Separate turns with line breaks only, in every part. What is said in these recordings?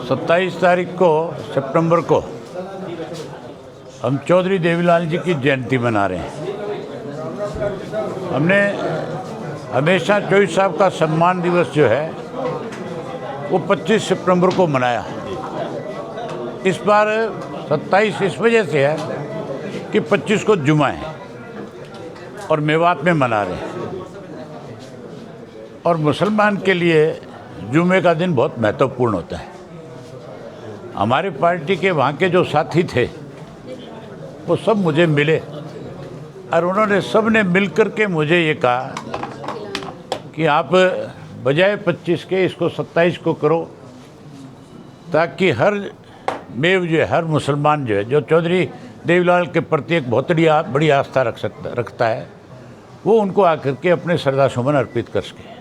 27 तारीख को सितंबर को हम चौधरी देवीलाल जी की जयंती मना रहे हैं। हमने हमेशा चौधरी साहब का सम्मान दिवस जो है वो 25 सितंबर को मनाया। इस बार 27 इस वजह से है कि 25 को जुमा है और मेवात में मना रहे हैं। और मुसलमान के लिए जुमे का दिन बहुत महत्वपूर्ण होता है। हमारे पार्टी के वहाँ के जो साथी थे वो सब मुझे मिले और उन्होंने सब ने मिल कर के मुझे ये कहा कि आप बजाय 25 के इसको 27 को करो, ताकि हर मेव जो है, हर मुसलमान जो है, जो चौधरी देवीलाल के प्रति एक बहुत बड़ी आस्था रखता है, वो उनको आकर के अपने श्रद्धा सुमन अर्पित कर सके।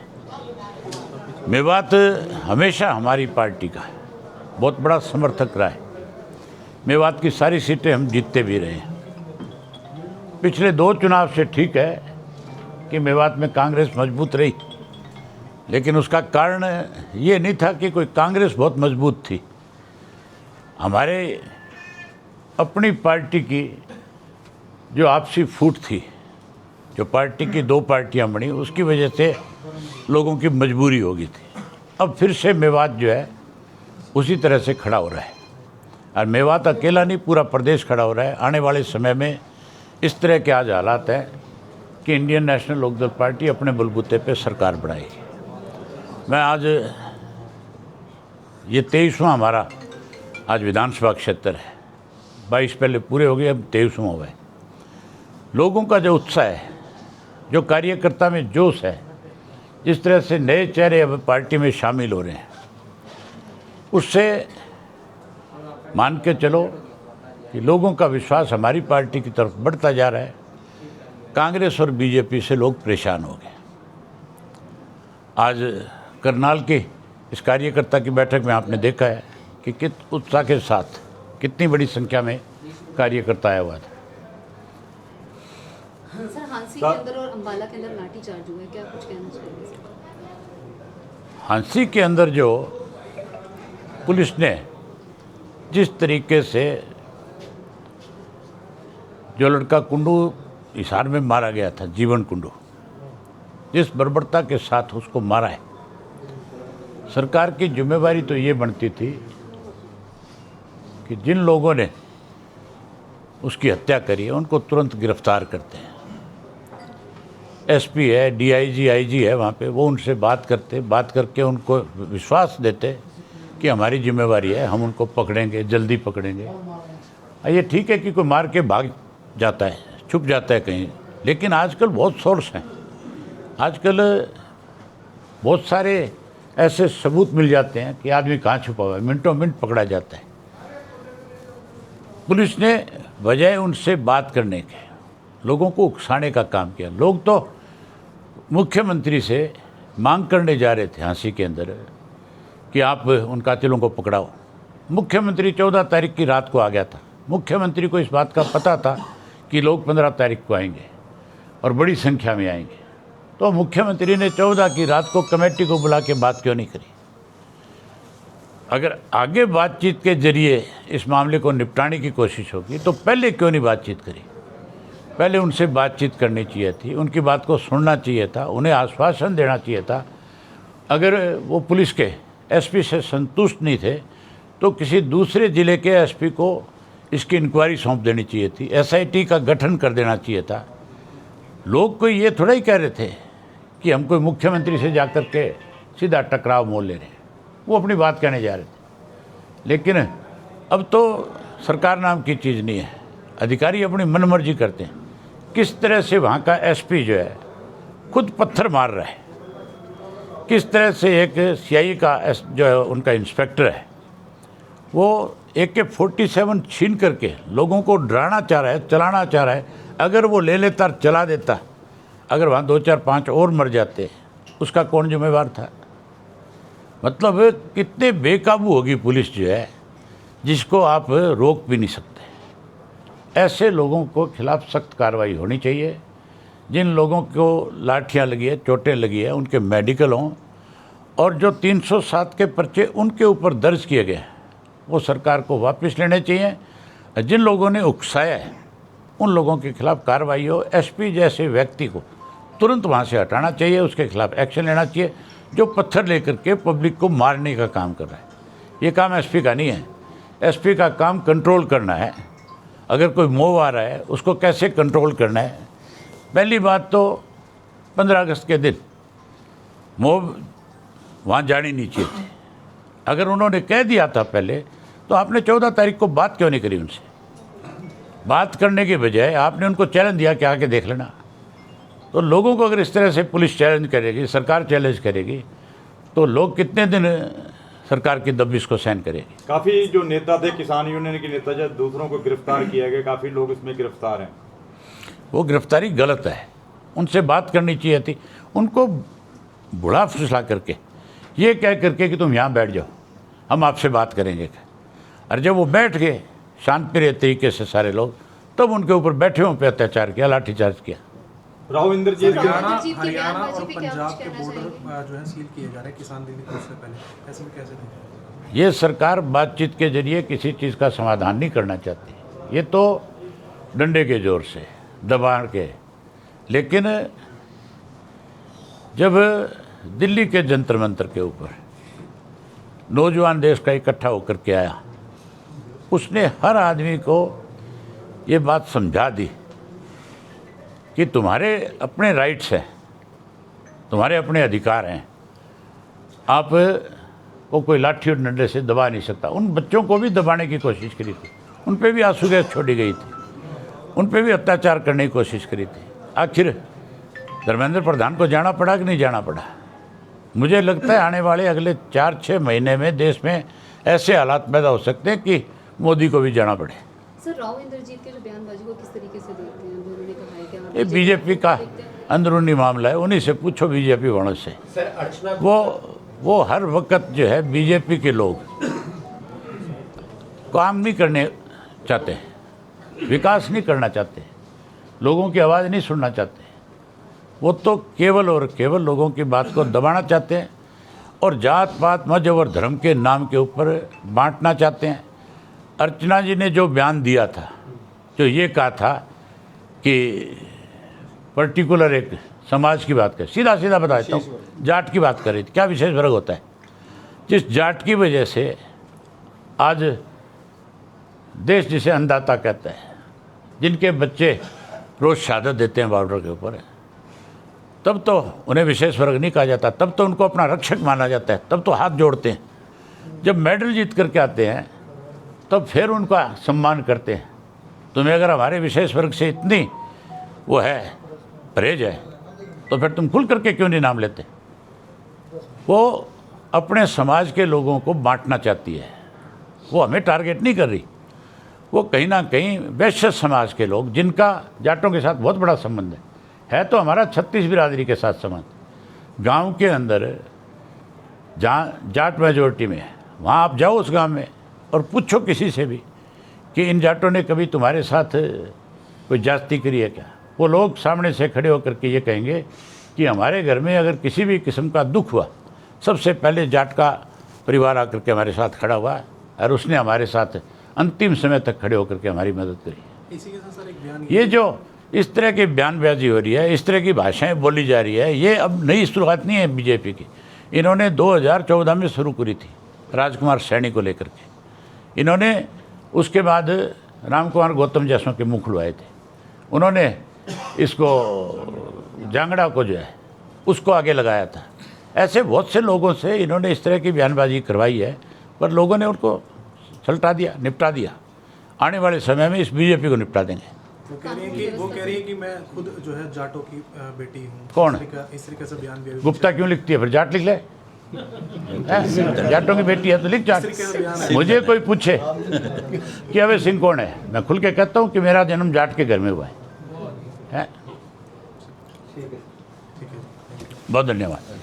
मेवात हमेशा हमारी पार्टी का बहुत बड़ा समर्थक रहा है। मेवात की सारी सीटें हम जीतते भी रहे हैं। पिछले 2 चुनाव से ठीक है कि मेवात में कांग्रेस मजबूत रही, लेकिन उसका कारण ये नहीं था कि कोई कांग्रेस बहुत मजबूत थी। हमारे अपनी पार्टी की जो आपसी फूट थी, जो पार्टी की 2 पार्टियां बनी, उसकी वजह से लोगों की मजबूरी हो गई थी। अब फिर से मेवात जो है उसी तरह से खड़ा हो रहा है और मेवात अकेला नहीं, पूरा प्रदेश खड़ा हो रहा है। आने वाले समय में इस तरह के आज हालात हैं कि इंडियन नेशनल लोकदल पार्टी अपने बलबूते पे सरकार बनाएगी। मैं आज ये 23वां हमारा आज विधानसभा क्षेत्र है। 22 पहले पूरे हो गए, अब 23वां हुआ है। लोगों का जो उत्साह है, जो कार्यकर्ता में जोश है, जिस तरह से नए चेहरे अब पार्टी में शामिल हो रहे हैं, उससे मान के चलो कि लोगों का विश्वास हमारी पार्टी की तरफ बढ़ता जा रहा है। कांग्रेस और बीजेपी से लोग परेशान हो गए। आज करनाल की इस कार्यकर्ता की बैठक में आपने देखा है कि कित उत्साह के साथ कितनी बड़ी संख्या में कार्यकर्ता आया हुआ था।
सर, हांसी के अंदर और अंबाला के अंदर लाठीचार्ज हुआ है, क्या कुछ कहना चाहिए?
हांसी के अंदर जो पुलिस ने जिस तरीके से जो लड़का कुंडू हिसार में मारा गया था, जीवन कुंडू, जिस बर्बरता के साथ उसको मारा है, सरकार की जिम्मेवारी तो ये बनती थी कि जिन लोगों ने उसकी हत्या करी है उनको तुरंत गिरफ्तार करते हैं। एसपी है, डीआईजी, आईजी है वहाँ पे, वो उनसे बात करके उनको विश्वास देते कि हमारी जिम्मेवारी है, हम उनको पकड़ेंगे, जल्दी पकड़ेंगे। ये ठीक है कि कोई मार के भाग जाता है, छुप जाता है कहीं, लेकिन आजकल बहुत सोर्स हैं। आजकल बहुत सारे ऐसे सबूत मिल जाते हैं कि आदमी कहाँ छुपा हुआ है, मिनटों मिनट पकड़ा जाता है। पुलिस ने बजाय उनसे बात करने के लोगों को उकसाने का काम किया। लोग तो मुख्यमंत्री से मांग करने जा रहे थे हांसी के अंदर कि आप उन कातिलों को पकड़ाओ। मुख्यमंत्री 14 तारीख की रात को आ गया था। मुख्यमंत्री को इस बात का पता था कि लोग 15 तारीख को आएंगे और बड़ी संख्या में आएंगे, तो मुख्यमंत्री ने 14 की रात को कमेटी को बुला के बात क्यों नहीं करी? अगर आगे बातचीत के जरिए इस मामले को निपटाने की कोशिश होगी तो पहले क्यों नहीं बातचीत करी? पहले उनसे बातचीत करनी चाहिए थी, उनकी बात को सुनना चाहिए था, उन्हें आश्वासन देना चाहिए था। अगर वो पुलिस के एसपी से संतुष्ट नहीं थे तो किसी दूसरे ज़िले के एसपी को इसकी इंक्वायरी सौंप देनी चाहिए थी, एसआईटी का गठन कर देना चाहिए था। लोग कोई ये थोड़ा ही कह रहे थे कि हम कोई मुख्यमंत्री से जाकर के सीधा टकराव मोल ले रहे हैं, वो अपनी बात कहने जा रहे थे। लेकिन अब तो सरकार नाम की चीज़ नहीं है, अधिकारी अपनी मनमर्जी करते हैं। किस तरह से वहाँ का एसपी जो है खुद पत्थर मार रहा है, किस तरह से एक सीआई का जो है उनका इंस्पेक्टर है वो AK-47 छीन करके लोगों को डराना चाह रहा है, चलाना चाह रहा है। अगर वो ले लेता, चला देता, अगर वहाँ 2 4 5 और मर जाते, उसका कौन जिम्मेवार था? मतलब कितने बेकाबू होगी पुलिस जो है, जिसको आप रोक भी नहीं सकते। ऐसे लोगों को खिलाफ सख्त कार्रवाई होनी चाहिए। जिन लोगों को लाठियाँ लगी है, चोटें लगी है, उनके मेडिकल हों, और जो 307 के पर्चे उनके ऊपर दर्ज किए गए वो सरकार को वापस लेने चाहिए। जिन लोगों ने उकसाया है उन लोगों के खिलाफ कार्रवाई हो। एसपी जैसे व्यक्ति को तुरंत वहाँ से हटाना चाहिए, उसके खिलाफ एक्शन लेना चाहिए जो पत्थर लेकर के पब्लिक को मारने का काम कर रहा है। ये काम एसपी का नहीं है। एसपी का काम कंट्रोल करना है। अगर कोई मोब आ रहा है उसको कैसे कंट्रोल करना है। पहली बात तो 15 अगस्त के दिन मोब वहाँ जानी नहीं चाहिए थी। अगर उन्होंने कह दिया था पहले तो आपने 14 तारीख को बात क्यों नहीं करी उनसे? बात करने के बजाय आपने उनको चैलेंज दिया कि आके देख लेना। तो लोगों को अगर इस तरह से पुलिस चैलेंज करेगी, सरकार चैलेंज करेगी, तो लोग कितने दिन सरकार की दबिश को सहन करेगी।
काफ़ी जो नेता थे, किसान यूनियन के नेता, जो दूसरों को गिरफ्तार किया गया, काफ़ी लोग इसमें गिरफ्तार हैं।
वो गिरफ्तारी गलत है, उनसे बात करनी चाहिए थी। उनको बुढ़ा फुसला करके ये कह करके कि तुम यहाँ बैठ जाओ, हम आपसे बात करेंगे। और जब वो बैठ गए शांतिप्रिय तरीके से सारे लोग, तब उनके ऊपर बैठे हुए पे अत्याचार किया, लाठीचार्ज किया।
राव इंद्रजीत
हरियाणा और पंजाब के बॉर्डर जो है सील किए जा रहे हैं किसान दिल्ली पुलिस से पहले, ऐसे में कैसे देखें?
ये सरकार बातचीत के जरिए किसी चीज़ का समाधान नहीं करना चाहती। ये तो डंडे के जोर से दबा के। लेकिन जब दिल्ली के जंतर मंतर के ऊपर नौजवान देश का इकट्ठा होकर के आया, उसने हर आदमी को ये बात समझा दी कि तुम्हारे अपने राइट्स हैं, तुम्हारे अपने अधिकार हैं, आप को कोई लाठी और डंडे से दबा नहीं सकता। उन बच्चों को भी दबाने की कोशिश करी थी, उन पे भी आंसू गैस छोड़ी गई थी, उन पे भी अत्याचार करने की कोशिश करी थी। आखिर धर्मेंद्र प्रधान को जाना पड़ा कि नहीं जाना पड़ा? मुझे लगता है आने वाले अगले 4-6 महीने में देश में ऐसे हालात पैदा हो सकते हैं कि मोदी को भी जाना पड़े।
सर, राव इंद्रजीत के जो बयानबाजी को किस तरीके से देखते हैं? उन्होंने कहा है कि आप
ये बीजेपी का अंदरूनी मामला है, उन्हीं से पूछो बीजेपी वालों से। वो हर वक्त जो है बीजेपी के लोग काम नहीं करने चाहते, विकास नहीं करना चाहते, लोगों की आवाज़ नहीं सुनना चाहते। वो तो केवल और केवल लोगों की बात को दबाना चाहते हैं और जात पात मजहब और धर्म के नाम के ऊपर बांटना चाहते हैं। अर्चना जी ने जो बयान दिया था, जो ये कहा था कि पर्टिकुलर एक समाज की बात कर, सीधा सीधा बता देता हूँ, जाट की बात कर रही थी। क्या विशेष वर्ग होता है? जिस जाट की वजह से आज देश जिसे अन्नदाता कहता है, जिनके बच्चे रोज़ शहादत देते हैं बॉर्डर के ऊपर, तब तो उन्हें विशेष वर्ग नहीं कहा जाता, तब तो उनको अपना रक्षक माना जाता है, तब तो हाथ जोड़ते हैं। जब मेडल जीत करके आते हैं तब फिर उनका सम्मान करते हैं। तुम्हें अगर हमारे विशेष वर्ग से इतनी वो है, परहेज है, तो फिर तुम खुल करके क्यों नहीं नाम लेते? वो अपने समाज के लोगों को बांटना चाहती है, वो हमें टारगेट नहीं कर रही। वो कहीं ना कहीं वैश्य समाज के लोग, जिनका जाटों के साथ बहुत बड़ा संबंध है तो हमारा 36 बिरादरी के साथ संबंध। गांव के अंदर जहाँ जाट मेजोरिटी में है, वहाँ आप जाओ उस गांव में और पूछो किसी से भी कि इन जाटों ने कभी तुम्हारे साथ कोई जाति करी है क्या? वो लोग सामने से खड़े होकर के ये कहेंगे कि हमारे घर में अगर किसी भी किस्म का दुख हुआ, सबसे पहले जाट का परिवार आकर के हमारे साथ खड़ा हुआ और उसने हमारे साथ अंतिम समय तक खड़े होकर के हमारी मदद करी।
इसी के साथ सर एक बयान
ये जो इस तरह की बयानबाजी हो रही है, इस तरह की भाषाएं बोली जा रही है, ये अब नई शुरुआत नहीं है बीजेपी की। इन्होंने 2014 में शुरू करी थी राजकुमार सैनी को लेकर के। इन्होंने उसके बाद रामकुमार गौतम जैसों के मुंह खुलवाए थे। उन्होंने इसको जांगड़ा को जो है उसको आगे लगाया था। ऐसे बहुत से लोगों से इन्होंने इस तरह की बयानबाजी करवाई है, पर लोगों ने उनको सलटा दिया, निपटा दिया। आने वाले समय में इस बीजेपी को निपटा देंगे।
वो कह रही है कि मैं खुद जो है जाटों की बेटी हूँ।
कौन?
इस तरीके से बयान भी
गुप्ता क्यों लिखती है? फिर जाट लिख ले। जाटों की बेटी है तो लिख जाट। मुझे कोई पूछे कि अबे सिंह कौन है, मैं खुल के कहता हूँ कि मेरा जन्म जाट के घर में हुआ है। बहुत धन्यवाद।